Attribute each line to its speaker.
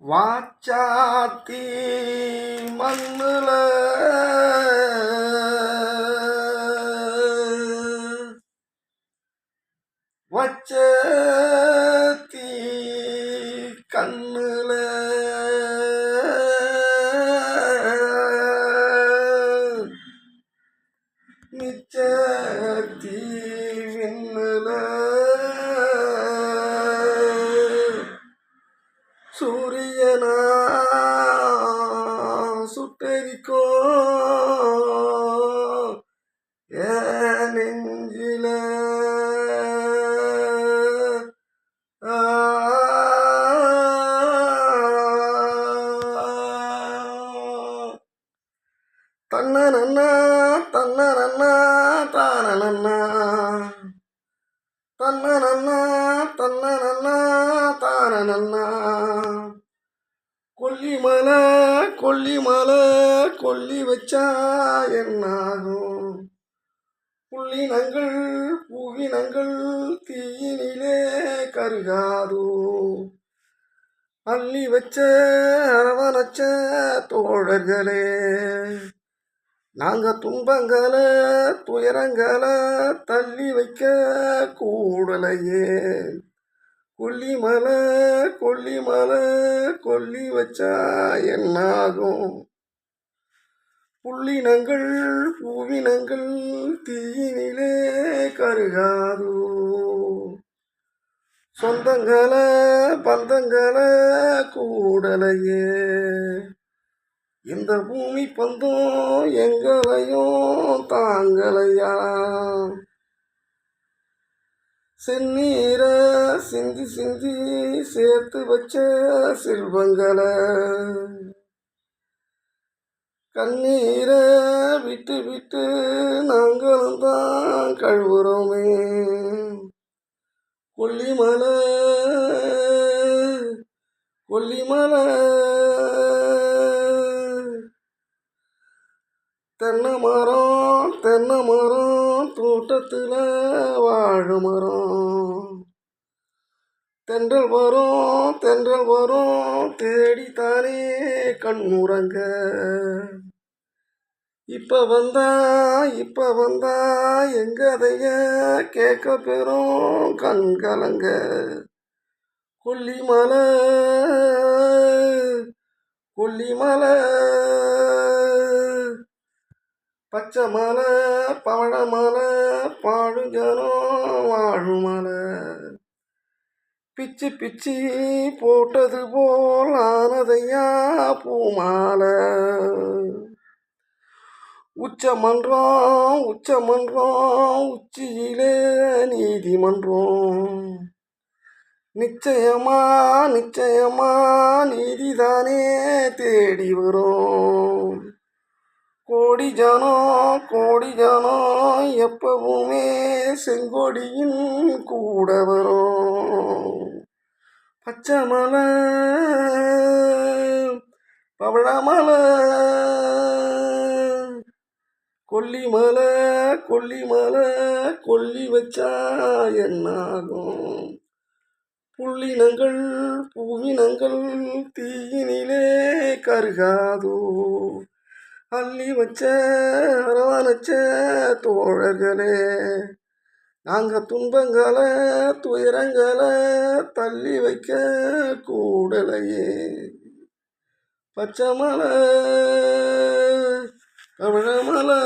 Speaker 1: வாச்சாத்தி மண்ணுல வச்சத்தி கண்ணுல நிச்சத்தி விண்ணுல சூரியனா சுட்டரிக்கோ ஏன் நெஞ்சில தன்ன நன்னா தன்ன நன்னா தான நன்னா தன்ன நன்னா தன்ன நன்னா தான நன்னா கொல்லிமலை கொல்லிமலை கொல்லி வச்சா என்னாகும் புள்ளினங்கள் பூவினங்கள் தீயினிலே கருகாதோ அள்ளி வச்ச அரவணைச்ச தோழர்களே நாங்க துன்பங்களை துயரங்களை தள்ளி வைக்க கூடலையே கொல்லிமலை கொல்லிமலை கொல்லி வச்சா என்னாகும் புள்ளினங்கள் பூவினங்கள் தீயினிலே கருகாதோ சொந்தங்களை பந்தங்களை கூடலையே இந்த பூமி பந்தம் எங்களையும் தாங்கலையா செந்நீரை சிந்தி சிந்தி சேர்த்து வச்ச செல்வங்களை கண்ணீரை விட்டு விட்டு நாங்களும் தான் கழுவுறோமே கொல்லிமலை கொல்லிமலை தென்னை மரம் தோட்டத்தில் வாழை மரம் தென்றல் வரும் தேடித்தானே கண்ணுறங்க இப்ப வந்தா எங்கதைய கேட்க பெறும் கண்கலங்க கொல்லிமலை கொல்லிமலை பச்சை மலை பவழமலை பாடுஜனம் வாழுமலை பிச்சு பிச்சு போட்டது போல் ஆனதையா பூமாலை உச்சமன்றம் உச்சியிலே நீதிமன்றம் நிச்சயமா நீதிதானே தேடி வரும் கோடி ஜனம் எப்பவுமே செங்கொடியின் கூட வரும் பச்சை மலை பவழமலை கொல்லிமலை கொல்லி வச்சா என்னாகும் புள்ளினங்கள் பூவினங்கள் தீயினிலே கருகாதோ அள்ளி வச்ச அரவணைச்ச தோழர்களே நாங்க துன்பங்களை துயரங்களை தள்ளி வைக்க கூடலையே பச்சை மலை பவழமலை